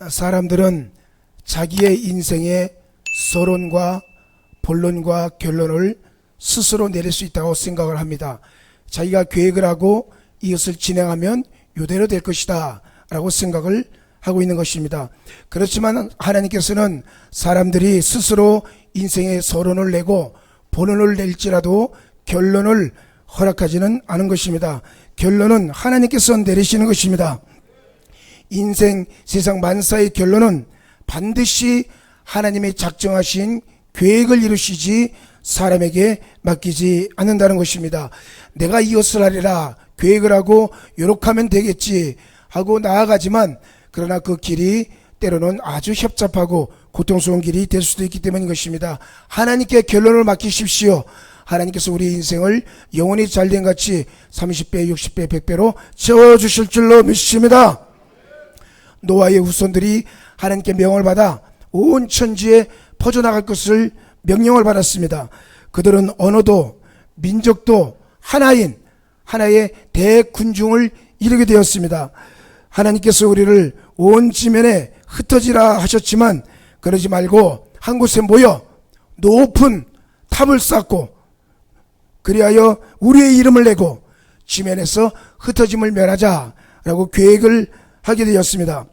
사람들은 자기의 인생의 서론과 본론과 결론을 스스로 내릴 수 있다고 생각을 합니다. 자기가 계획을 하고 이것을 진행하면 이대로 될 것이다 라고 생각을 하고 있는 것입니다. 그렇지만 하나님께서는 사람들이 스스로 인생의 서론을 내고 본론을 낼지라도 결론을 허락하지는 않은 것입니다. 결론은 하나님께서 내리시는 것입니다. 인생 세상 만사의 결론은 반드시 하나님의 작정하신 계획을 이루시지 사람에게 맡기지 않는다는 것입니다. 내가 이것을 하리라 계획을 하고 요렇게 하면 되겠지 하고 나아가지만 그러나 그 길이 때로는 아주 협잡하고 고통스러운 길이 될 수도 있기 때문인 것입니다. 하나님께 결론을 맡기십시오. 하나님께서 우리 인생을 영원히 잘된 같이 30배, 60배, 100배로 채워주실 줄로 믿습니다. 노아의 후손들이 하나님께 명을 받아 온 천지에 퍼져나갈 것을 명령을 받았습니다. 그들은 언어도 민족도 하나인 하나의 대군중을 이루게 되었습니다. 하나님께서 우리를 온 지면에 흩어지라 하셨지만 그러지 말고 한 곳에 모여 높은 탑을 쌓고 그리하여 우리의 이름을 내고 지면에서 흩어짐을 면하자라고 계획을 하게 되었습니다.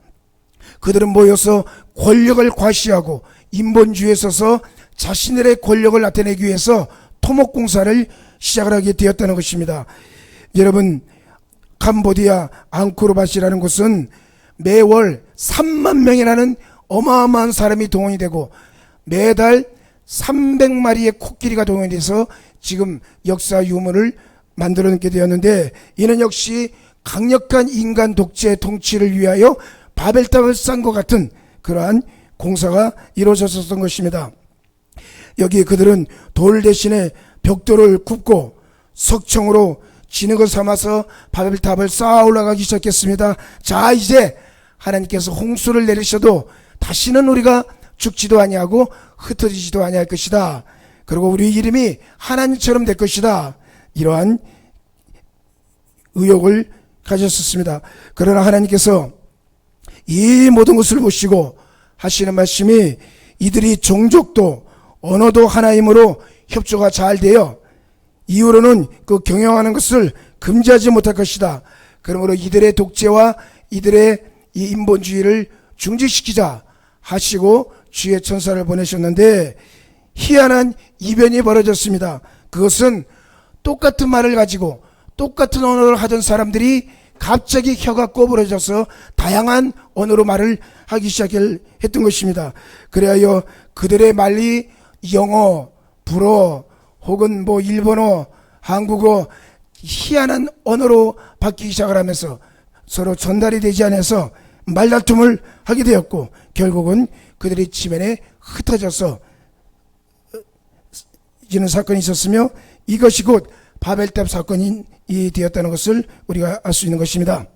그들은 모여서 권력을 과시하고 인본주의에 서서 자신들의 권력을 나타내기 위해서 토목공사를 시작을 하게 되었다는 것입니다. 여러분, 캄보디아 앙코르vat이라는 곳은 매월 3만 명이라는 어마어마한 사람이 동원이 되고 매달 300마리의 코끼리가 동원이 돼서 지금 역사 유물을 만들어내게 되었는데, 이는 역시 강력한 인간 독재 통치를 위하여 바벨탑을 쌓은 것 같은 그러한 공사가 이루어졌었던 것입니다. 여기 그들은 돌 대신에 벽돌을 굽고 석청으로 진흙을 삼아서 바벨탑을 쌓아 올라가기 시작했습니다. 자, 이제 하나님께서 홍수를 내리셔도 다시는 우리가 죽지도 아니하고 흩어지지도 아니할 것이다. 그리고 우리 이름이 하나님처럼 될 것이다. 이러한 의욕을 가졌었습니다. 그러나 하나님께서 이 모든 것을 보시고 하시는 말씀이 이들이 종족도 언어도 하나이므로 협조가 잘 되어 이후로는 그 경영하는 것을 금지하지 못할 것이다. 그러므로 이들의 독재와 이들의 이 인본주의를 중지시키자 하시고 주의 천사를 보내셨는데 희한한 이변이 벌어졌습니다. 그것은 똑같은 말을 가지고 똑같은 언어를 하던 사람들이 갑자기 혀가 꼬부러져서 다양한 언어로 말을 하기 시작했던 것입니다. 그래야 그들의 말이 영어, 불어 혹은 일본어, 한국어 희한한 언어로 바뀌기 시작을 하면서 서로 전달이 되지 않아서 말다툼을 하게 되었고 결국은 그들이 지면에 흩어져서 이런 사건이 있었으며 이것이 곧 바벨탑 사건이 되었다는 것을 우리가 알 수 있는 것입니다.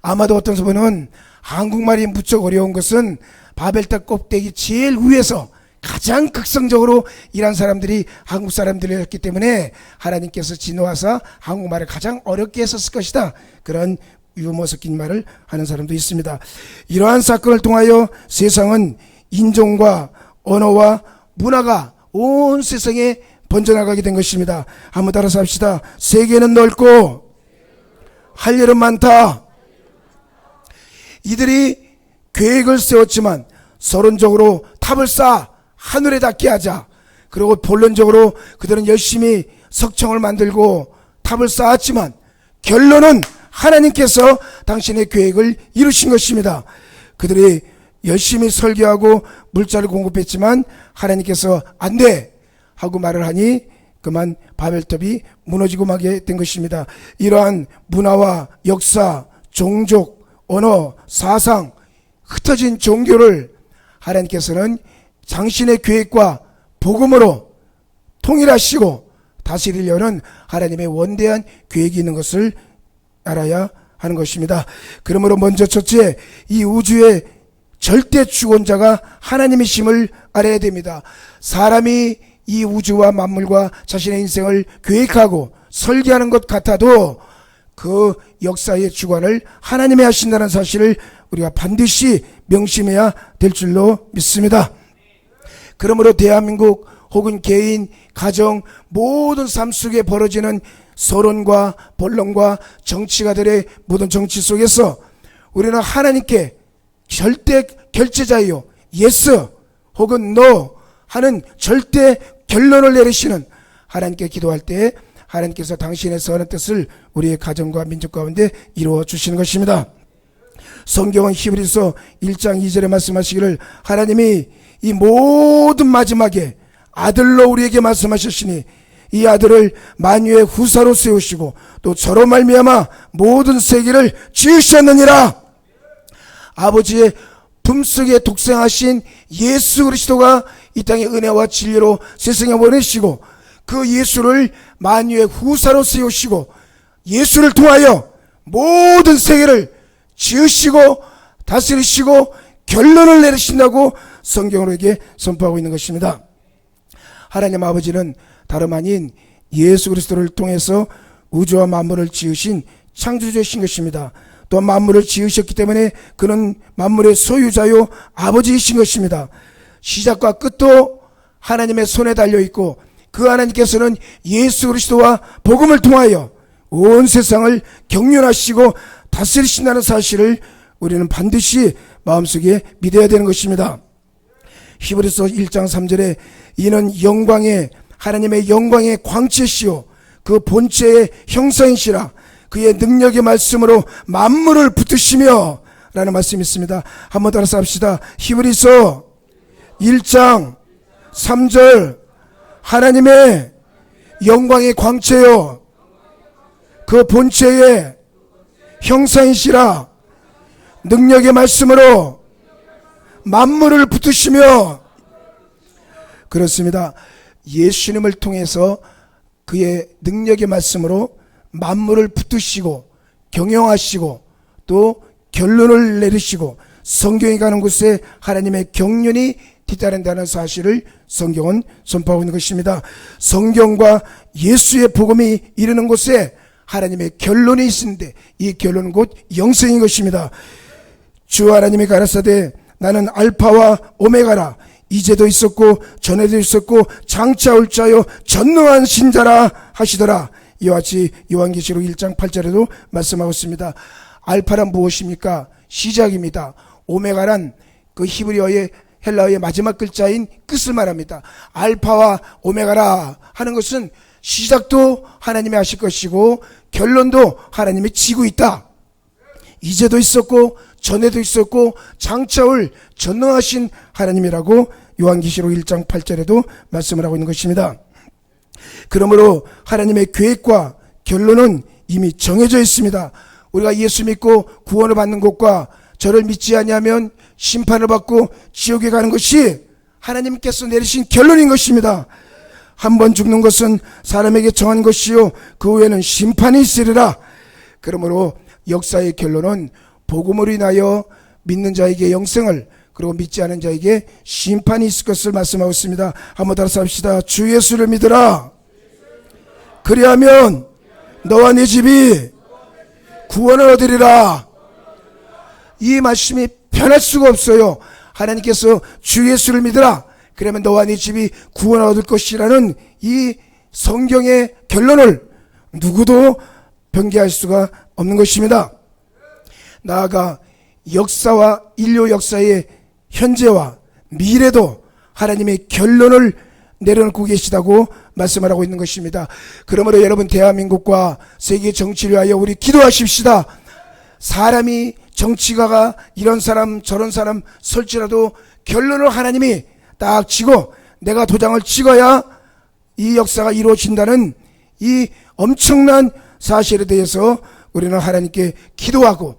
아마도 어떤 분은 한국말이 무척 어려운 것은 바벨탑 꼭대기 제일 위에서 가장 극성적으로 일한 사람들이 한국 사람들이었기 때문에 하나님께서 진노하사 한국말을 가장 어렵게 했었을 것이다. 그런 유머 섞인 말을 하는 사람도 있습니다. 이러한 사건을 통하여 세상은 인종과 언어와 문화가 온 세상에 번져나가게 된 것입니다. 한번 따라서 합시다. 세계는 넓고 할 일은 많다. 이들이 계획을 세웠지만 서론적으로 탑을 쌓아 하늘에 닿게 하자. 그리고 본론적으로 그들은 열심히 석청을 만들고 탑을 쌓았지만 결론은 하나님께서 당신의 계획을 이루신 것입니다. 그들이 열심히 설교하고 물자를 공급했지만 하나님께서 안 돼 하고 말을 하니 그만 바벨탑이 무너지고 마게 된 것입니다. 이러한 문화와 역사, 종족, 언어, 사상, 흩어진 종교를 하나님께서는 당신의 계획과 복음으로 통일하시고 다스리려는 하나님의 원대한 계획이 있는 것을 알아야 하는 것입니다. 그러므로 먼저 첫째, 이 우주의 절대 주권자가 하나님이심을 알아야 됩니다. 사람이 이 우주와 만물과 자신의 인생을 계획하고 설계하는 것 같아도 그 역사의 주관을 하나님이 하신다는 사실을 우리가 반드시 명심해야 될 줄로 믿습니다. 그러므로 대한민국 혹은 개인, 가정, 모든 삶 속에 벌어지는 서론과 본론과 정치가들의 모든 정치 속에서 우리는 하나님께 절대 결제자요, 예스 혹은 노 하는 절대 결론을 내리시는 하나님께 기도할 때 하나님께서 당신의 선한 뜻을 우리의 가정과 민족 가운데 이루어 주시는 것입니다. 성경은 히브리서 1장 2절에 말씀하시기를 하나님이 이 모든 마지막에 아들로 우리에게 말씀하셨으니 이 아들을 만유의 후사로 세우시고 또 저로 말미암아 모든 세계를 지으셨느니라. 아버지의 품속에 독생하신 예수 그리스도가 이 땅의 은혜와 진리로 세상에 보내시고 그 예수를 만유의 후사로 세우시고 예수를 통하여 모든 세계를 지으시고 다스리시고 결론을 내리신다고 성경으로 이게 선포하고 있는 것입니다. 하나님 아버지는 다름 아닌 예수 그리스도를 통해서 우주와 만물을 지으신 창조주이신 것입니다. 또 만물을 지으셨기 때문에 그는 만물의 소유자요 아버지이신 것입니다. 시작과 끝도 하나님의 손에 달려있고 그 하나님께서는 예수 그리스도와 복음을 통하여 온 세상을 경륜하시고 다스리신다는 사실을 우리는 반드시 마음속에 믿어야 되는 것입니다. 히브리서 1장 3절에 이는 영광의 하나님의 영광의 광채시요 그 본체의 형상이시라 그의 능력의 말씀으로 만물을 붙드시며 라는 말씀이 있습니다. 한번 따라서 합시다. 히브리서 1장 3절 하나님의 영광의 광채요 그 본체의 형상이시라 능력의 말씀으로 만물을 붙드시며. 그렇습니다. 예수님을 통해서 그의 능력의 말씀으로 만물을 붙드시고 경영하시고 또 결론을 내리시고 성경이 가는 곳에 하나님의 경륜이 뒤따른다는 사실을 성경은 선포하고 있는 것입니다. 성경과 예수의 복음이 이르는 곳에 하나님의 결론이 있는데 이 결론은 곧 영생인 것입니다. 주 하나님이 가라사대 나는 알파와 오메가라 이제도 있었고 전에도 있었고 장차 올 자요 전능한 신자라 하시더라. 이와 같이 요한계시록 1장 8절에도 말씀하고 있습니다. 알파란 무엇입니까? 시작입니다. 오메가란 그 히브리어의 헬라어의 마지막 글자인 끝을 말합니다. 알파와 오메가라 하는 것은 시작도 하나님이 하실 것이고 결론도 하나님이 지고 있다. 이제도 있었고 전에도 있었고 장차 올 전능하신 하나님이라고 요한계시록 1장 8절에도 말씀을 하고 있는 것입니다. 그러므로 하나님의 계획과 결론은 이미 정해져 있습니다. 우리가 예수 믿고 구원을 받는 것과 저를 믿지 아니하면 심판을 받고 지옥에 가는 것이 하나님께서 내리신 결론인 것입니다. 한 번 죽는 것은 사람에게 정한 것이요 그 후에는 심판이 있으리라. 그러므로 역사의 결론은 복음으로 인하여 믿는 자에게 영생을 그리고 믿지 않은 자에게 심판이 있을 것을 말씀하고 있습니다. 한번 따라서 합시다. 주 예수를 믿으라. 그리하면 너와 네 집이 구원을 얻으리라. 이 말씀이 변할 수가 없어요. 하나님께서 주 예수를 믿으라. 그러면 너와 네 집이 구원을 얻을 것이라는 이 성경의 결론을 누구도 변개할 수가 없는 것입니다. 나아가 역사와 인류 역사의 현재와 미래도 하나님의 결론을 내려놓고 계시다고 말씀을 하고 있는 것입니다. 그러므로 여러분 대한민국과 세계 정치를 위하여 우리 기도하십시다. 사람이 정치가가 이런 사람 저런 사람 설지라도 결론을 하나님이 딱 지고 내가 도장을 찍어야 이 역사가 이루어진다는 이 엄청난 사실에 대해서 우리는 하나님께 기도하고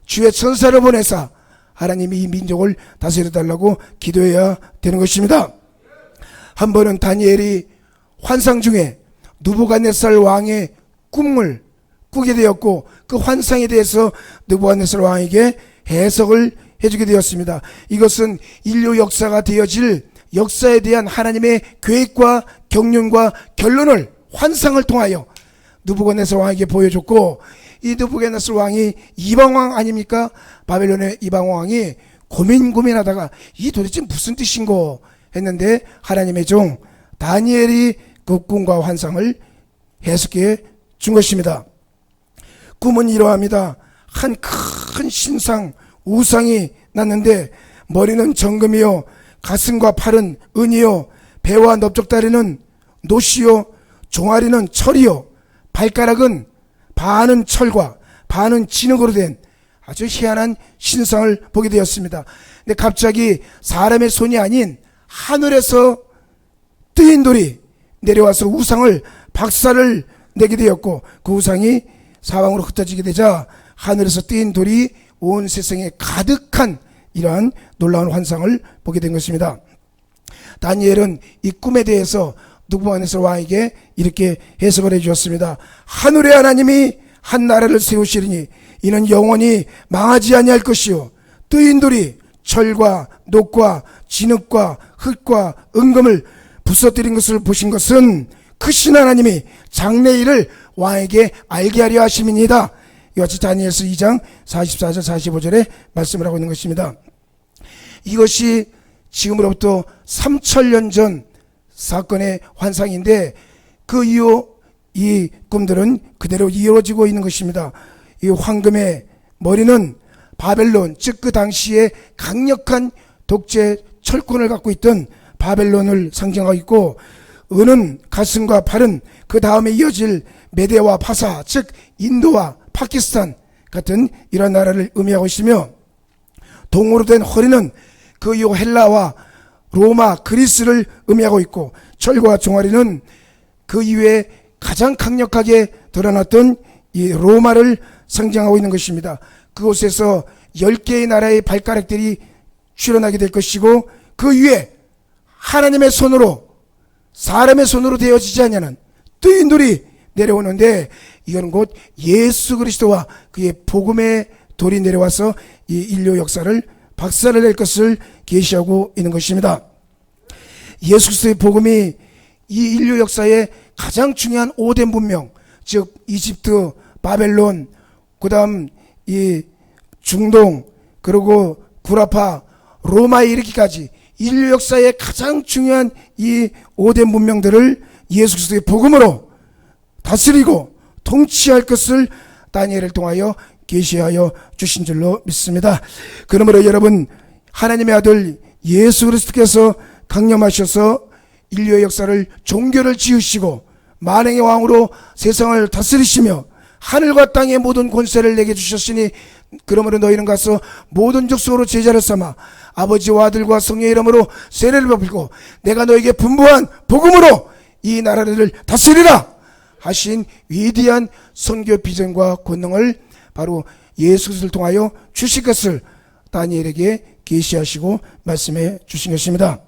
주의 천사를 보내사 하나님이 이 민족을 다스려달라고 기도해야 되는 것입니다. 한 번은 다니엘이 환상 중에 느부갓네살 왕의 꿈을 꾸게 되었고 그 환상에 대해서 느부갓네살 왕에게 해석을 해주게 되었습니다. 이것은 인류 역사가 되어질 역사에 대한 하나님의 계획과 경륜과 결론을 환상을 통하여 느부갓네살 왕에게 보여줬고 이 느부갓네살 왕이 이방왕 아닙니까? 바벨론의 이방왕이 고민하다가 이 도대체 무슨 뜻인고 했는데 하나님의 종 다니엘이 그 꿈과 환상을 해석해 준 것입니다. 꿈은 이러합니다. 한 큰 신상 우상이 났는데 머리는 정금이요, 가슴과 팔은 은이요, 배와 넓적다리는 노시요, 종아리는 철이요, 발가락은 반은 철과 반은 진흙으로 된 아주 희한한 신상을 보게 되었습니다. 근데 갑자기 사람의 손이 아닌 하늘에서 뜨인 돌이 내려와서 우상을 박살을 내게 되었고, 그 우상이 사방으로 흩어지게 되자 하늘에서 뜨인 돌이 온 세상에 가득한 이러한 놀라운 환상을 보게 된 것입니다. 다니엘은 이 꿈에 대해서 느부갓네살 왕에게 이렇게 해석을 해주었습니다. 하늘의 하나님이 한 나라를 세우시리니 이는 영원히 망하지 아니할 것이요, 뜨인 돌이 철과 녹과 진흙과 흙과 은금을 부서뜨린 것을 보신 것은 크신 하나님이 장래일을 왕에게 알게 하려 하심이니이다. 이와 같이 다니엘서 2장 44절 45절에 말씀을 하고 있는 것입니다. 이것이 지금으로부터 3000년 전 사건의 환상인데 그 이후 이 꿈들은 그대로 이루어지고 있는 것입니다. 이 황금의 머리는 바벨론, 즉 그 당시에 강력한 독재 철권을 갖고 있던 바벨론을 상징하고 있고, 은은 가슴과 팔은 그 다음에 이어질 메데와 파사, 즉 인도와 파키스탄 같은 이런 나라를 의미하고 있으며, 동으로 된 허리는 그 이후 헬라와 로마, 그리스를 의미하고 있고, 철과 종아리는 그 이후에 가장 강력하게 드러났던 이 로마를 상징하고 있는 것입니다. 그곳에서 10개의 나라의 발가락들이 출현하게 될 것이고, 그 위에 하나님의 손으로, 사람의 손으로 되어지지 않냐는 뜨인 돌이 내려오는데, 이건 곧 예수 그리스도와 그의 복음의 돌이 내려와서 이 인류 역사를 박살을 낼 것을 계시하고 있는 것입니다. 예수 그리스도의 복음이 이 인류 역사의 가장 중요한 5대 문명, 즉 이집트, 바벨론, 그 다음 이 중동, 그리고 구라파, 로마에 이르기까지 인류 역사의 가장 중요한 이 5대 문명들을 예수 그리스도의 복음으로 다스리고 통치할 것을 다니엘을 통하여 계시하여 주신 줄로 믿습니다. 그러므로 여러분, 하나님의 아들 예수 그리스도께서 강림하셔서 인류의 역사를, 종교를 지으시고 만왕의 왕으로 세상을 다스리시며 하늘과 땅의 모든 권세를 내게 주셨으니, 그러므로 너희는 가서 모든 족속으로 제자를 삼아 아버지와 아들과 성령의 이름으로 세례를 베풀고 내가 너에게 분부한 복음으로 이 나라를 다스리라 하신 위대한 선교 비전과 권능을 바로 예수 그리스도를 통하여 주실 것을 다니엘에게 계시하시고 말씀해 주신 것입니다.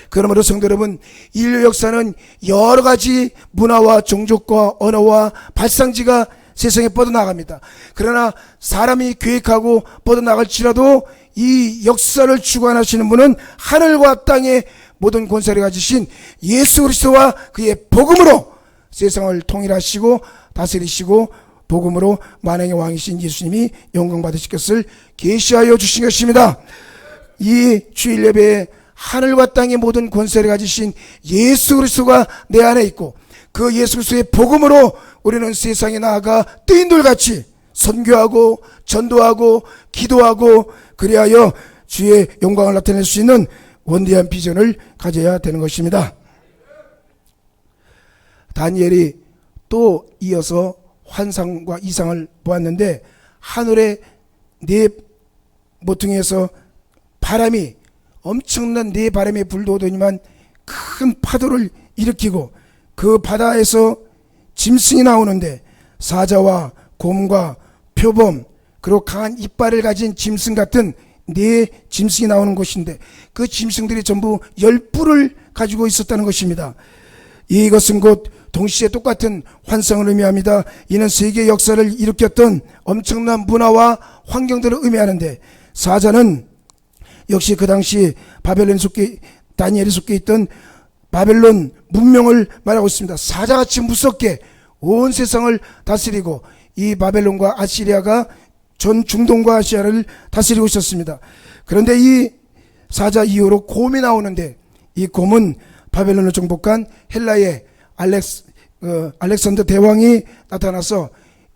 그러므로 성도 여러분, 인류 역사는 여러 가지 문화와 종족과 언어와 발상지가 세상에 뻗어나갑니다. 그러나 사람이 계획하고 뻗어나갈지라도 이 역사를 주관하시는 분은 하늘과 땅의 모든 권세를 가지신 예수 그리스도와 그의 복음으로 세상을 통일하시고 다스리시고 복음으로 만왕의 왕이신 예수님이 영광 받으실 것을 계시하여 주신 것입니다. 이 주일 예배에 하늘과 땅의 모든 권세를 가지신 예수 그리스도가 내 안에 있고, 그 예수 그리스도의 복음으로 우리는 세상에 나아가 뜨인 돌같이 선교하고 전도하고 기도하고 그리하여 주의 영광을 나타낼 수 있는 원대한 비전을 가져야 되는 것입니다. 다니엘이 또 이어서 환상과 이상을 보았는데, 하늘의 네 모퉁이에서 바람이, 엄청난 네 바람이 불도더니만 큰 파도를 일으키고 그 바다에서 짐승이 나오는데, 사자와 곰과 표범, 그리고 강한 이빨을 가진 짐승 같은 네 짐승이 나오는 곳인데, 그 짐승들이 전부 열뿔을 가지고 있었다는 것입니다. 이것은 곧 동시에 똑같은 환상을 의미합니다. 이는 세계 역사를 일으켰던 엄청난 문화와 환경들을 의미하는데, 사자는 역시 그 당시 바벨론 속에, 다니엘이 속해 있던 바벨론 문명을 말하고 있습니다. 사자같이 무섭게 온 세상을 다스리고 이 바벨론과 아시리아가 전 중동과 아시아를 다스리고 있었습니다. 그런데 이 사자 이후로 곰이 나오는데, 이 곰은 바벨론을 정복한 헬라의 알렉산더 대왕이 나타나서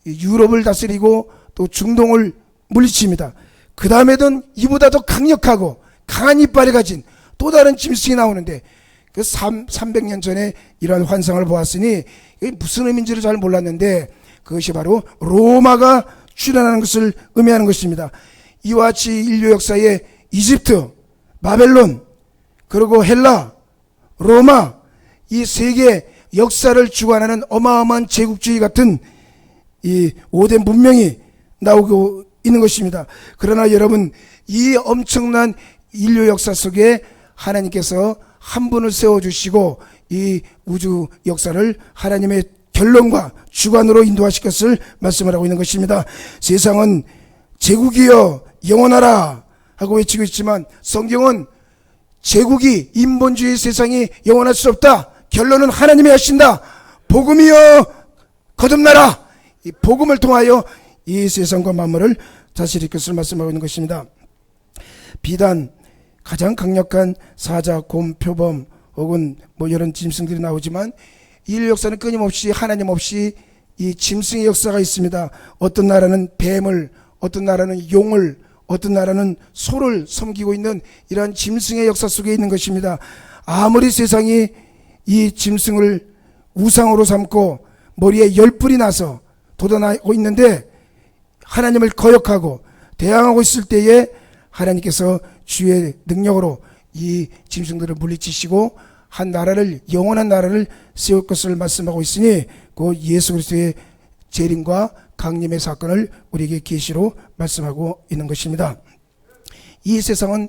유럽을 다스리고 또 중동을 물리칩니다. 그 다음에는 이보다 더 강력하고 강한 이빨을 가진 또 다른 짐승이 나오는데, 그 300년 전에 이러한 환상을 보았으니 이게 무슨 의미인지를 잘 몰랐는데, 그것이 바로 로마가 출현하는 것을 의미하는 것입니다. 이와 같이 인류 역사에 이집트, 바벨론, 그리고 헬라, 로마, 이 세계 역사를 주관하는 어마어마한 제국주의 같은 이 5대 문명이 나오고 있는 것입니다. 그러나 여러분, 이 엄청난 인류 역사 속에 하나님께서 한 분을 세워주시고 이 우주 역사를 하나님의 결론과 주관으로 인도하실 것을 말씀을 하고 있는 것입니다. 세상은 제국이여 영원하라 하고 외치고 있지만, 성경은 제국이, 인본주의 세상이 영원할 수 없다. 결론은 하나님이 하신다. 복음이여 거듭나라. 이 복음을 통하여 이 세상과 만물을 다스릴 것을 말씀하고 있는 것입니다. 비단 가장 강력한 사자, 곰, 표범 혹은 뭐 이런 짐승들이 나오지만, 인류 역사는 끊임없이 하나님 없이 이 짐승의 역사가 있습니다. 어떤 나라는 뱀을, 어떤 나라는 용을, 어떤 나라는 소를 섬기고 있는 이러한 짐승의 역사 속에 있는 것입니다. 아무리 세상이 이 짐승을 우상으로 삼고 머리에 열뿔이 나서 돋아나고 있는데, 하나님을 거역하고 대항하고 있을 때에 하나님께서 주의 능력으로 이 짐승들을 물리치시고 한 나라를, 영원한 나라를 세울 것을 말씀하고 있으니, 그 예수 그리스도의 재림과 강림의 사건을 우리에게 계시로 말씀하고 있는 것입니다. 이 세상은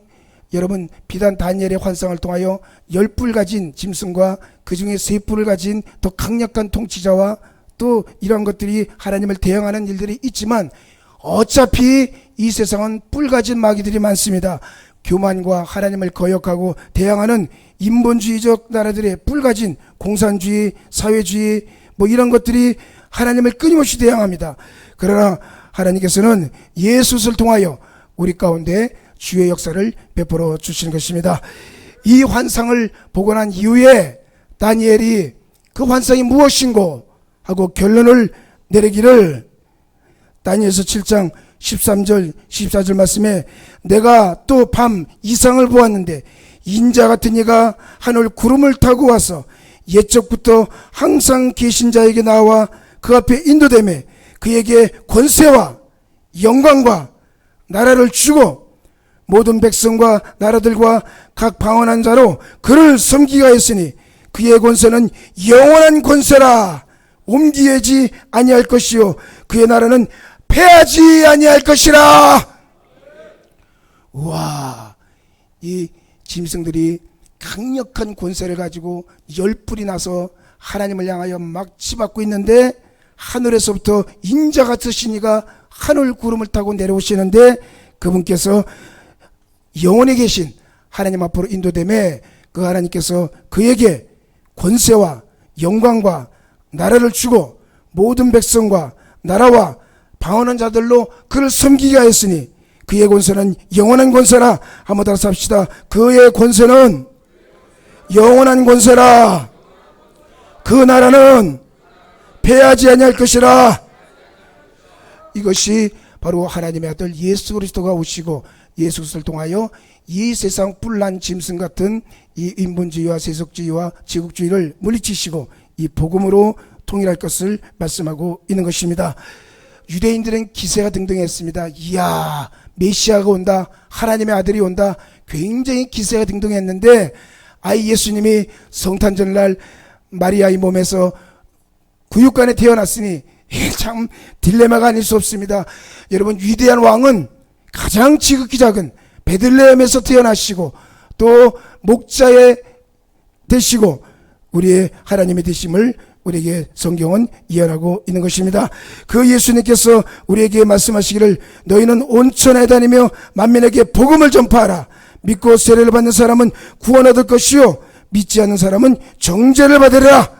여러분, 비단 다니엘의 환상을 통하여 10뿔 가진 짐승과 그 중에 3뿔을 가진 더 강력한 통치자와 또 이러한 것들이 하나님을 대항하는 일들이 있지만, 어차피 이 세상은 뿔 가진 마귀들이 많습니다. 교만과 하나님을 거역하고 대항하는 인본주의적 나라들의 뿔 가진 공산주의, 사회주의 뭐 이런 것들이 하나님을 끊임없이 대항합니다. 그러나 하나님께서는 예수를 통하여 우리 가운데 주의 역사를 베풀어 주시는 것입니다. 이 환상을 보고 난 이후에 다니엘이 그 환상이 무엇인고 하고 결론을 내리기를, 다니엘서 7장 13절 14절 말씀에, 내가 또 밤 이상을 보았는데 인자 같은 이가 하늘 구름을 타고 와서 옛적부터 항상 계신 자에게 나와 그 앞에 인도되매 그에게 권세와 영광과 나라를 주고 모든 백성과 나라들과 각 방언한 자로 그를 섬기게 하였으니 그의 권세는 영원한 권세라. 옮기지 아니할 것이요 그의 나라는 패하지 아니할 것이라. 우와, 이 짐승들이 강력한 권세를 가지고 열뿔이 나서 하나님을 향하여 막 치받고 있는데, 하늘에서부터 인자 같으신 이가 하늘 구름을 타고 내려오시는데, 그분께서 영원히 계신 하나님 앞으로 인도되매 그 하나님께서 그에게 권세와 영광과 나라를 주고 모든 백성과 나라와 방언한 자들로 그를 섬기게 하였으니 그의 권세는 영원한 권세라. 한번 따라서 합시다. 그의 권세는 영원한 권세라. 그 나라는 패하지 아니할 것이라. 이것이 바로 하나님의 아들 예수 그리스도가 오시고 예수 그리스도를 통하여 이 세상 뿔난 짐승 같은 이 인본주의와 세속주의와 제국주의를 물리치시고 이 복음으로 통일할 것을 말씀하고 있는 것입니다. 유대인들은 기세가 등등했습니다. 이야, 메시아가 온다, 하나님의 아들이 온다, 굉장히 기세가 등등했는데, 아이 예수님이 성탄절날 마리아의 몸에서 구육간에 태어났으니 참 딜레마가 아닐 수 없습니다. 여러분, 위대한 왕은 가장 지극히 작은 베들레헴에서 태어나시고 또 목자에 되시고 우리의 하나님의 되심을 우리에게 성경은 예언하고 있는 것입니다. 그 예수님께서 우리에게 말씀하시기를, 너희는 온 천하에 다니며 만민에게 복음을 전파하라. 믿고 세례를 받는 사람은 구원 얻을 것이요 믿지 않는 사람은 정죄를 받으리라.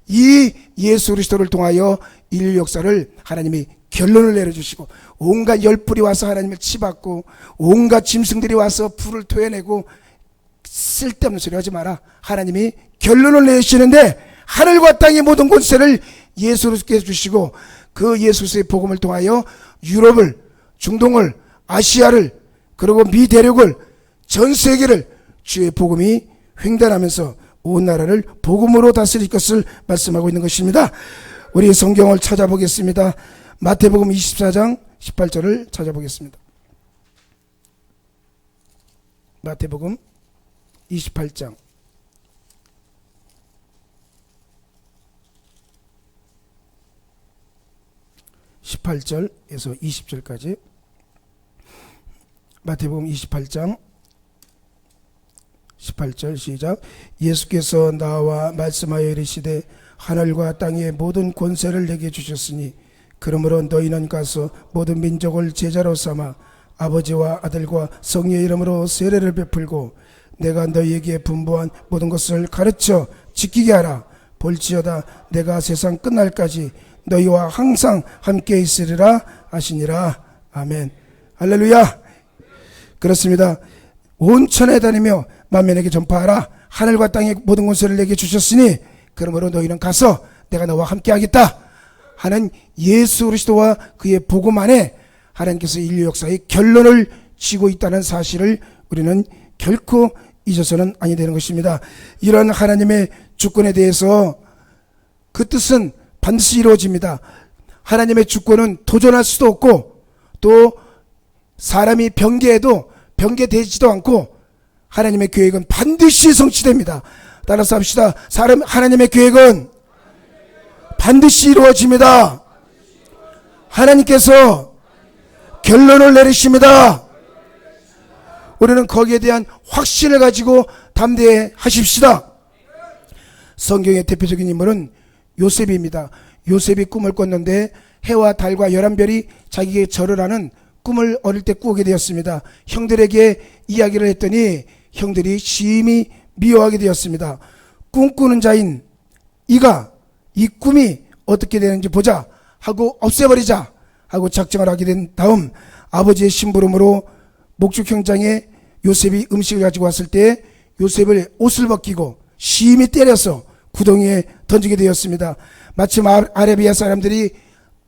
이 예수 그리스도를 통하여 인류 역사를 하나님이 결론을 내려주시고, 온갖 열불이 와서 하나님을 치받고, 온갖 짐승들이 와서 불을 토해내고, 쓸데없는 소리 하지 마라. 하나님이 결론을 내시는데 하늘과 땅의 모든 권세를 예수께 주시고, 그 예수의 복음을 통하여 유럽을, 중동을, 아시아를, 그리고 미 대륙을, 전 세계를 주의 복음이 횡단하면서 온 나라를 복음으로 다스릴 것을 말씀하고 있는 것입니다. 우리 성경을 찾아보겠습니다. 마태복음 24장 18절을 찾아보겠습니다. 마태복음 28장 18절에서 20절까지. 마태복음 28장 18절 시작. 예수께서 나와 말씀하여 이르시되 하늘과 땅의 모든 권세를 내게 주셨으니 그러므로 너희는 가서 모든 민족을 제자로 삼아 아버지와 아들과 성령의 이름으로 세례를 베풀고 내가 너희에게 분부한 모든 것을 가르쳐 지키게 하라. 볼지어다 내가 세상 끝날까지 너희와 항상 함께 있으리라 하시니라. 아멘. 할렐루야. 그렇습니다. 온 천에 다니며 만민에게 전파하라. 하늘과 땅의 모든 권세를 내게 주셨으니 그러므로 너희는 가서 내가 너와 함께 하겠다 하는 예수 그리스도와 그의 복음 안에 하나님께서 인류 역사의 결론을 지고 있다는 사실을 우리는 결코 잊어서는 아니 되는 것입니다. 이런 하나님의 주권에 대해서 그 뜻은 반드시 이루어집니다. 하나님의 주권은 도전할 수도 없고, 또 사람이 변개해도 변개되지도 않고, 하나님의 계획은 반드시 성취됩니다. 따라서 합시다. 하나님의 계획은 반드시 이루어집니다. 하나님께서 결론을 내리십니다. 우리는 거기에 대한 확신을 가지고 담대하십시다. 성경의 대표적인 인물은 요셉입니다. 요셉이 꿈을 꿨는데 해와 달과 11별이 자기에게 절을 하는 꿈을 어릴 때 꾸게 되었습니다. 형들에게 이야기를 했더니 형들이 심히 미워하게 되었습니다. 꿈꾸는 자인 이가 이 꿈이 어떻게 되는지 보자 하고 없애버리자 하고 작정을 하게 된 다음 아버지의 심부름으로 목축 현장에 요셉이 음식을 가지고 왔을 때 요셉을 옷을 벗기고 심히 때려서 구덩이에 던지게 되었습니다. 마침 아라비아 사람들이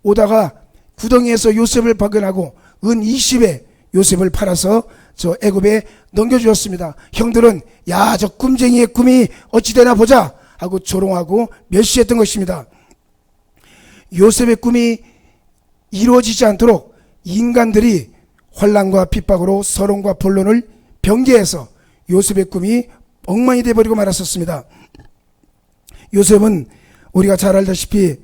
오다가 구덩이에서 요셉을 발견하고 은 20에 요셉을 팔아서 저 애굽에 넘겨주었습니다. 형들은 야, 저 꿈쟁이의 꿈이 어찌 되나 보자 하고 조롱하고 멸시했던 것입니다. 요셉의 꿈이 이루어지지 않도록 인간들이 환난과 핍박으로 서론과 본론을 변개해서 요셉의 꿈이 엉망이 되어버리고 말았었습니다. 요셉은 우리가 잘 알다시피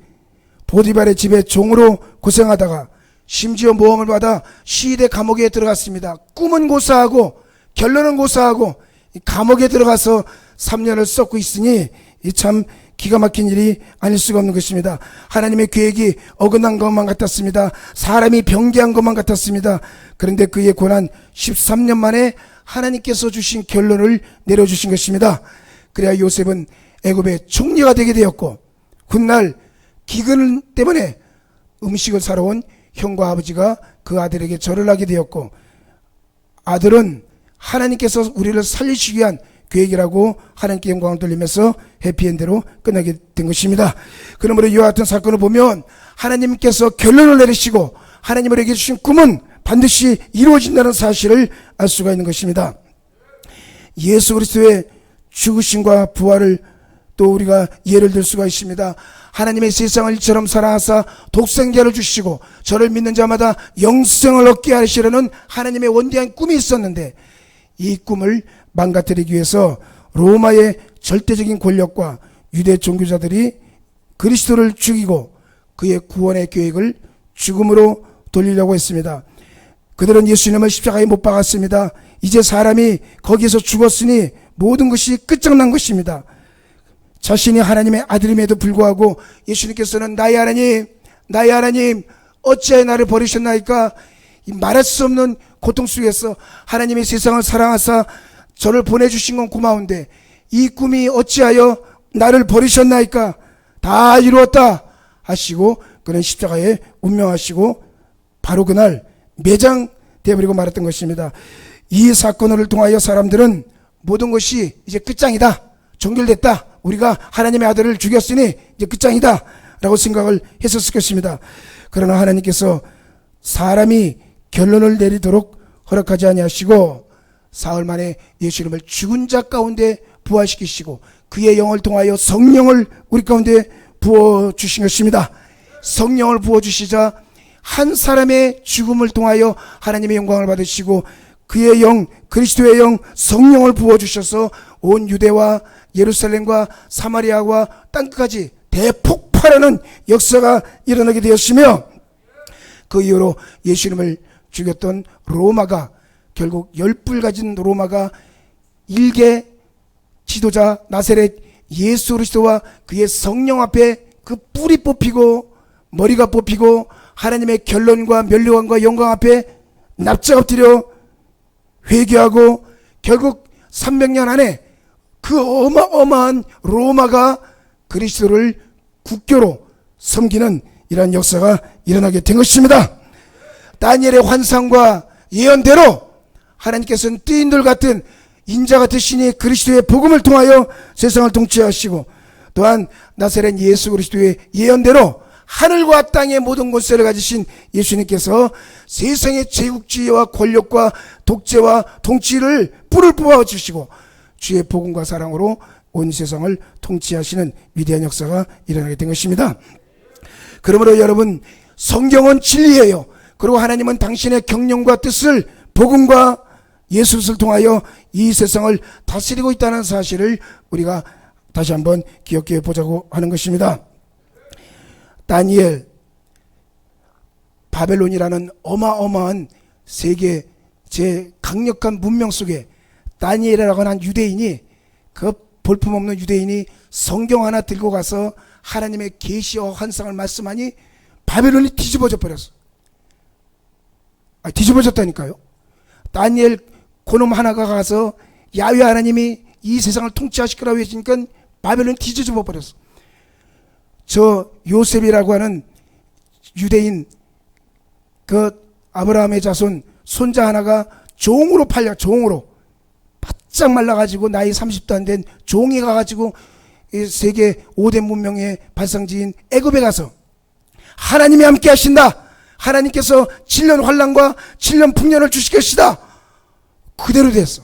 보디발의 집에 종으로 고생하다가 심지어 모함을 받아 시대 감옥에 들어갔습니다. 꿈은 고사하고 결론은 고사하고 감옥에 들어가서 3년을 썩고 있으니 참 기가 막힌 일이 아닐 수가 없는 것입니다. 하나님의 계획이 어긋난 것만 같았습니다. 사람이 변개한 것만 같았습니다. 그런데 그의 고난 13년 만에 하나님께서 주신 결론을 내려주신 것입니다. 그래야 요셉은 애굽의 총리가 되게 되었고, 훗날 기근 때문에 음식을 사러 온 형과 아버지가 그 아들에게 절을 하게 되었고, 아들은 하나님께서 우리를 살리시기 위한 계획이라고 하나님께 영광을 돌리면서 해피엔드로 끝나게 된 것입니다. 그러므로 이와 같은 사건을 보면 하나님께서 결론을 내리시고 하나님 우리에게 주신 꿈은 반드시 이루어진다는 사실을 알 수가 있는 것입니다. 예수 그리스도의 죽으심과 부활을 또 우리가 예를 들 수가 있습니다. 하나님의 세상을 이처럼 사랑하사 독생자를 주시고 저를 믿는 자마다 영생을 얻게 하시려는 하나님의 원대한 꿈이 있었는데, 이 꿈을 망가뜨리기 위해서 로마의 절대적인 권력과 유대 종교자들이 그리스도를 죽이고 그의 구원의 계획을 죽음으로 돌리려고 했습니다. 그들은 예수님을 십자가에 못 박았습니다. 이제 사람이 거기에서 죽었으니 모든 것이 끝장난 것입니다. 자신이 하나님의 아들임에도 불구하고 예수님께서는 나의 하나님 어찌하여 나를 버리셨나이까, 이 말할 수 없는 고통 속에서 하나님의 세상을 사랑하사 저를 보내주신 건 고마운데 이 꿈이 어찌하여 나를 버리셨나이까, 다 이루었다 하시고 그는 십자가에 운명하시고 바로 그날 매장되어버리고 말았던 것입니다. 이 사건을 통하여 사람들은 모든 것이 이제 끝장이다, 종결됐다, 우리가 하나님의 아들을 죽였으니 이제 끝장이다 라고 생각을 했었을 것입니다. 그러나 하나님께서 사람이 결론을 내리도록 허락하지 아니하시고 사흘 만에 예수님을 죽은 자 가운데 부활시키시고 그의 영을 통하여 성령을 우리 가운데 부어주신 것입니다. 성령을 부어주시자 한 사람의 죽음을 통하여 하나님의 영광을 받으시고 그의 영, 그리스도의 영, 성령을 부어주셔서 온 유대와 예루살렘과 사마리아와 땅끝까지 대폭발하는 역사가 일어나게 되었으며, 그 이후로 예수님을 죽였던 로마가, 결국 열불 가진 로마가 일개 지도자 나사렛 예수 그리스도와 그의 성령 앞에 그 뿔이 뽑히고 머리가 뽑히고 하나님의 결론과 멸류관과 영광 앞에 납작 엎드려 회개하고 결국 300년 안에 그 어마어마한 로마가 그리스도를 국교로 섬기는 이러한 역사가 일어나게 된 것입니다. 다니엘의 환상과 예언대로 하나님께서는 띠인돌 같은 인자가 되시니 그리스도의 복음을 통하여 세상을 통치하시고, 또한 나사렛 예수 그리스도의 예언대로 하늘과 땅의 모든 권세를 가지신 예수님께서 세상의 제국주의와 권력과 독재와 통치를 뿔을 뽑아주시고 주의 복음과 사랑으로 온 세상을 통치하시는 위대한 역사가 일어나게 된 것입니다. 그러므로 여러분, 성경은 진리예요. 그리고 하나님은 당신의 경륜과 뜻을 복음과 예수를 통하여 이 세상을 다스리고 있다는 사실을 우리가 다시 한번 기억해 보자고 하는 것입니다. 다니엘, 바벨론이라는 어마어마한 세계 제 강력한 문명 속에 다니엘이라고 하는 유대인이, 그 볼품없는 유대인이 성경 하나 들고 가서 하나님의 계시와 환상을 말씀하니 바벨론이 뒤집어져 버렸어. 뒤집어졌다니까요. 다니엘 그놈 하나가 가서 야훼 하나님이 이 세상을 통치하실 거라고 했으니까 바벨론이 뒤집어 버렸어. 저 요셉이라고 하는 유대인, 그 아브라함의 자손 손자 하나가 종으로 팔려, 종으로 바짝 말라가지고 나이 30도 안 된 종이 가가지고 세계 5대 문명의 발상지인 애굽에 가서 하나님이 함께 하신다, 하나님께서 7년 환란과 7년 풍년을 주실 것이다, 그대로 됐어.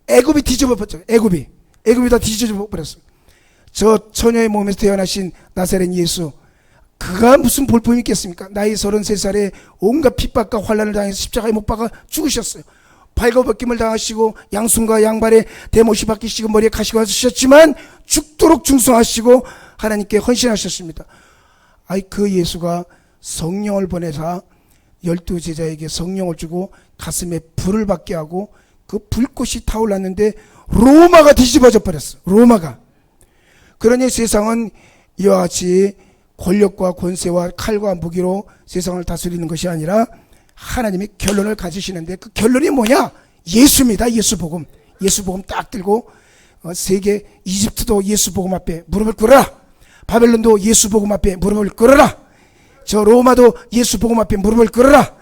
애굽이 뒤집어 버렸죠. 애굽이 다 뒤집어 버렸어. 저 처녀의 몸에서 태어나신 나사렛 예수, 그가 무슨 볼품이 있겠습니까? 나이 33살에 온갖 핍박과 환란을 당해서 십자가에 못 박아 죽으셨어요. 발거벗김을 당하시고 양손과 양발에 대못이 박히시고 머리에 가시가 쓰셨지만 죽도록 충성하시고 하나님께 헌신하셨습니다. 그 예수가 성령을 보내사 12제자에게 성령을 주고 가슴에 불을 받게 하고 그 불꽃이 타올랐는데 로마가 뒤집어져 버렸어. 로마가. 그러니 세상은 이와 같이 권력과 권세와 칼과 무기로 세상을 다스리는 것이 아니라 하나님이 결론을 가지시는데, 그 결론이 뭐냐? 예수입니다. 예수 복음. 예수 복음 딱 들고 세계, 이집트도 예수 복음 앞에 무릎을 꿇어라. 바벨론도 예수 복음 앞에 무릎을 꿇어라. 저 로마도 예수 복음 앞에 무릎을 꿇어라.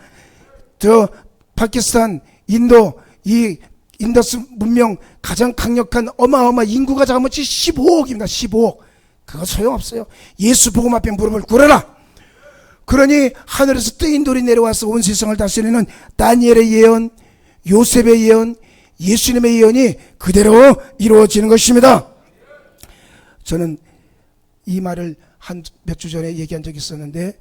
저 파키스탄, 인도, 이 인더스 문명 가장 강력한 어마어마 인구가 자그마치 15억입니다. 15억. 그거 소용없어요. 예수 복음 앞에 무릎을 꿇어라. 그러니 하늘에서 뜨인 돌이 내려와서 온 세상을 다스리는 다니엘의 예언, 요셉의 예언, 예수님의 예언이 그대로 이루어지는 것입니다. 저는 이 말을 한 몇 주 전에 얘기한 적이 있었는데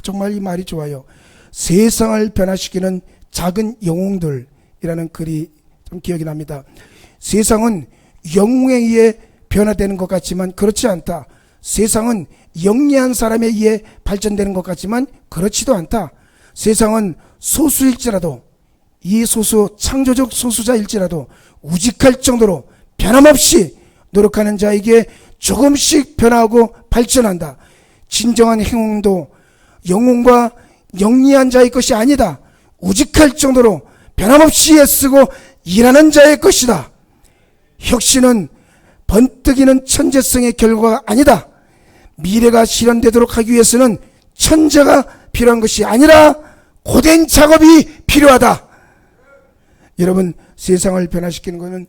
정말 이 말이 좋아요. 세상을 변화시키는 작은 영웅들이라는 글이 좀 기억이 납니다. 세상은 영웅에 의해 변화되는 것 같지만 그렇지 않다. 세상은 영리한 사람에 의해 발전되는 것 같지만 그렇지도 않다. 세상은 소수일지라도, 이 소수, 창조적 소수자일지라도 우직할 정도로 변함없이 노력하는 자에게 조금씩 변화하고 발전한다. 진정한 행운도 영웅과 영리한 자의 것이 아니다. 우직할 정도로 변함없이 애쓰고 일하는 자의 것이다. 혁신은 번뜩이는 천재성의 결과가 아니다. 미래가 실현되도록 하기 위해서는 천재가 필요한 것이 아니라 고된 작업이 필요하다. 여러분, 세상을 변화시키는 것은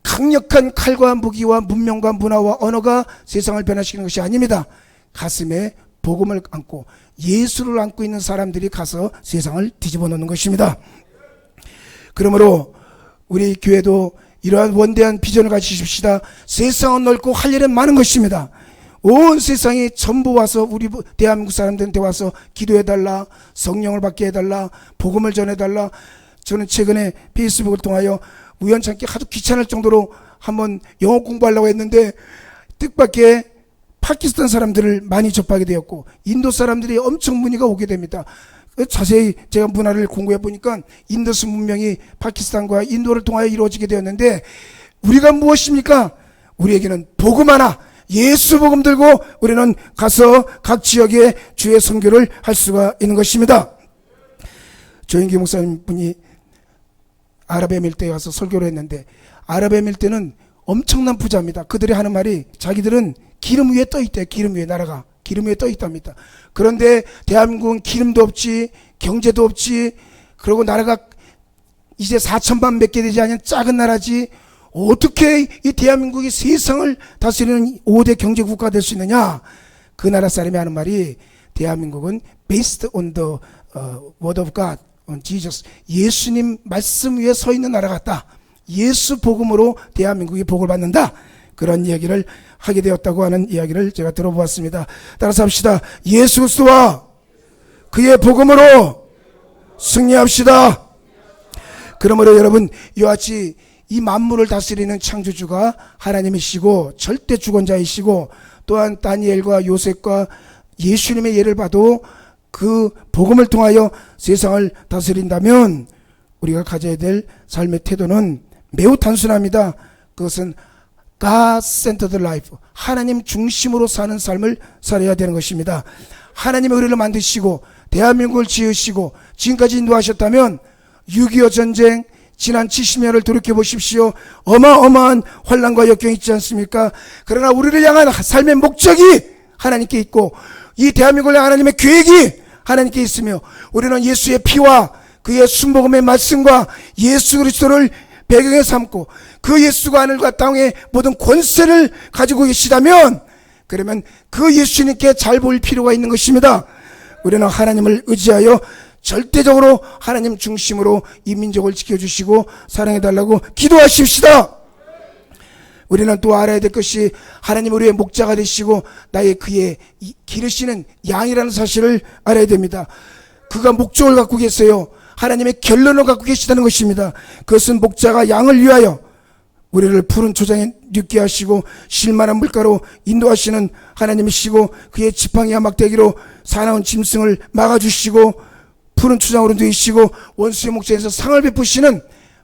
강력한 칼과 무기와 문명과 문화와 언어가 세상을 변화시키는 것이 아닙니다. 가슴에 복음을 안고 예수를 안고 있는 사람들이 가서 세상을 뒤집어 놓는 것입니다. 그러므로 우리 교회도 이러한 원대한 비전을 가지십시다. 세상은 넓고 할 일은 많은 것입니다. 온 세상이 전부 와서 우리 대한민국 사람들한테 와서 기도해달라, 성령을 받게 해달라, 복음을 전해달라. 저는 최근에 페이스북을 통하여 우연찮게 하도 귀찮을 정도로 한번 영어 공부하려고 했는데 뜻밖의 파키스탄 사람들을 많이 접하게 되었고 인도 사람들이 엄청 문의가 오게 됩니다. 자세히 제가 문화를 공부해 보니까 인더스 문명이 파키스탄과 인도를 통하여 이루어지게 되었는데 우리가 무엇입니까? 우리에게는 복음 하나, 예수 복음 들고 우리는 가서 각 지역에 주의 선교를 할 수가 있는 것입니다. 조인기 목사님 분이 아랍에미리트에 와서 설교를 했는데 아랍에미리트는 엄청난 부자입니다. 그들이 하는 말이 자기들은 기름 위에 떠 있대. 기름 위에 나라가 기름 위에 떠 있답니다. 그런데 대한민국은 기름도 없지, 경제도 없지, 그리고 나라가 이제 4천만 몇 개 되지 않은 작은 나라지. 어떻게 이 대한민국이 세상을 다스리는 5대 경제국가가 될 수 있느냐? 그 나라 사람이 하는 말이 대한민국은 based on the word of God, on Jesus. 예수님 말씀 위에 서 있는 나라 같다. 예수 복음으로 대한민국이 복을 받는다. 그런 이야기를 하게 되었다고 하는 이야기를 제가 들어보았습니다. 따라서 합시다. 예수 그리스도와 그의 복음으로 승리합시다. 그러므로 여러분, 이와 같이 이 만물을 다스리는 창조주가 하나님이시고 절대 주권자이시고 또한 다니엘과 요셉과 예수님의 예를 봐도 그 복음을 통하여 세상을 다스린다면 우리가 가져야 될 삶의 태도는 매우 단순합니다. 그것은 God-centered life, 하나님 중심으로 사는 삶을 살아야 되는 것입니다. 하나님의 의를 만드시고 대한민국을 지으시고 지금까지 인도하셨다면 6.25 전쟁 지난 70년을 돌이켜보십시오. 어마어마한 환난과 역경이 있지 않습니까? 그러나 우리를 향한 삶의 목적이 하나님께 있고 이 대한민국을 향한 하나님의 계획이 하나님께 있으며 우리는 예수의 피와 그의 순복음의 말씀과 예수 그리스도를 배경에 삼고 그 예수가 하늘과 땅의 모든 권세를 가지고 계시다면 그러면 그 예수님께 잘 보일 필요가 있는 것입니다. 우리는 하나님을 의지하여 절대적으로 하나님 중심으로 이 민족을 지켜주시고 사랑해달라고 기도하십시다. 우리는 또 알아야 될 것이 하나님 우리의 목자가 되시고 나의 그의 기르시는 양이라는 사실을 알아야 됩니다. 그가 목적을 갖고 계세요. 하나님의 결론을 갖고 계시다는 것입니다. 그것은 목자가 양을 위하여 우리를 푸른 초장에 눕게 하시고 실만한 물가로 인도하시는 하나님이시고 그의 지팡이와 막대기로 사나운 짐승을 막아주시고 푸른 초장으로 누이시고 원수의 목자에서 상을 베푸시는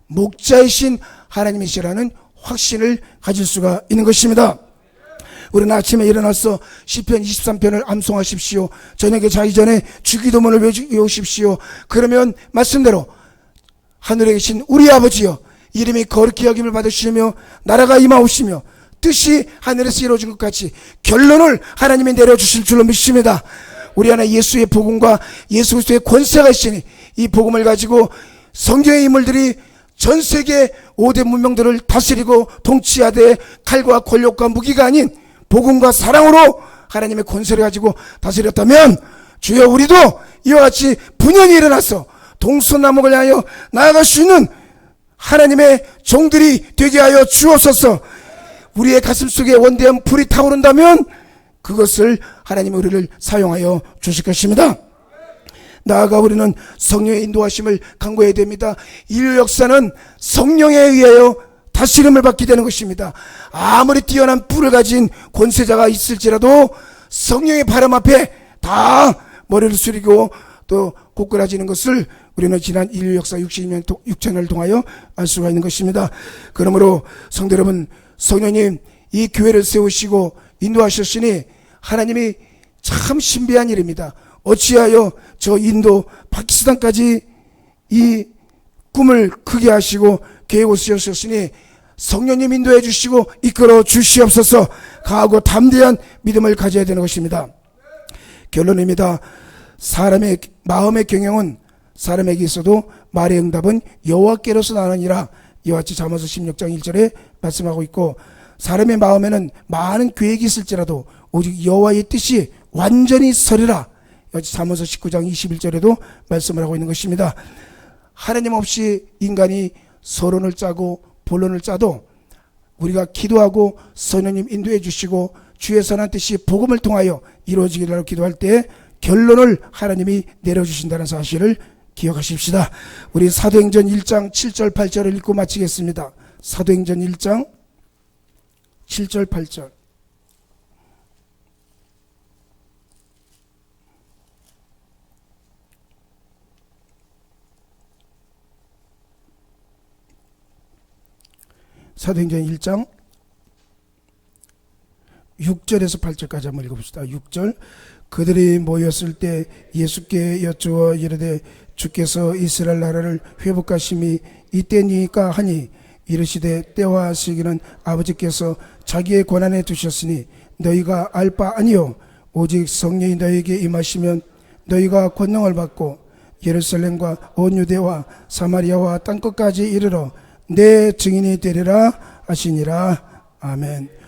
목자이신 하나님이시라는 확신을 가질 수가 있는 것입니다. 우리는 아침에 일어나서 시편 23편을 암송하십시오. 저녁에 자기 전에 주기도문을 외우십시오. 그러면 말씀대로 하늘에 계신 우리 아버지여 이름이 거룩히 여김을 받으시며 나라가 임하오시며 뜻이 하늘에서 이루어진 것 같이 결론을 하나님이 내려주실 줄로 믿습니다. 우리 안에 예수의 복음과 예수 그리스도의 권세가 있으니 이 복음을 가지고 성경의 인물들이 전 세계 5대 문명들을 다스리고 통치하되 칼과 권력과 무기가 아닌 복음과 사랑으로 하나님의 권세를 가지고 다스렸다면 주여 우리도 이와 같이 분연히 일어나서 동서남북을 향하여 나아갈 수 있는 하나님의 종들이 되게 하여 주옵소서. 우리의 가슴 속에 원대한 불이 타오른다면 그것을 하나님이 우리를 사용하여 주실 것입니다. 나아가 우리는 성령의 인도하심을 간구해야 됩니다. 인류 역사는 성령에 의하여 다스림을 받게 되는 것입니다. 아무리 뛰어난 뿔을 가진 권세자가 있을지라도 성령의 바람 앞에 다 머리를 숙이고 또 고꾸라지는 것을 우리는 지난 인류 역사 60년 6천을 통하여 알 수가 있는 것입니다. 그러므로 성도 여러분, 성령님 이 교회를 세우시고 인도하셨으니 하나님이 참 신비한 일입니다. 어찌하여 저 인도 파키스탄까지 이 꿈을 크게 하시고 계획을 쓰셨으니 성령님 인도해 주시고 이끌어 주시옵소서. 강하고 담대한 믿음을 가져야 되는 것입니다. 결론입니다. 사람의 마음의 경영은 사람에게 있어도 말의 응답은 여호와께로서 나느니라. 이와 같이 잠언서 16장 1절에 말씀하고 있고, 사람의 마음에는 많은 계획이 있을지라도 오직 여호와의 뜻이 완전히 서리라. 여기 잠언서 19장 21절에도 말씀을 하고 있는 것입니다. 하나님 없이 인간이 서론을 짜고 본론을 짜도 우리가 기도하고 성령님 인도해 주시고 주의 선한 뜻이 복음을 통하여 이루어지기를 기도할 때 결론을 하나님이 내려주신다는 사실을 기억하십시다. 우리 사도행전 1장 7절 8절을 읽고 마치겠습니다. 사도행전 1장 7절 8절. 사도행전 1장 6절에서 8절까지 한번 읽어봅시다. 6절. 그들이 모였을 때 예수께 여쭈어 이르되 주께서 이스라엘 나라를 회복하심이 이때니까 하니, 이르시되 때와 시기는 아버지께서 자기의 권한에 두셨으니 너희가 알 바 아니요 오직 성령이 너희에게 임하시면 너희가 권능을 받고 예루살렘과 온 유대와 사마리아와 땅끝까지 이르러 내 증인이 되리라 하시니라. 아멘.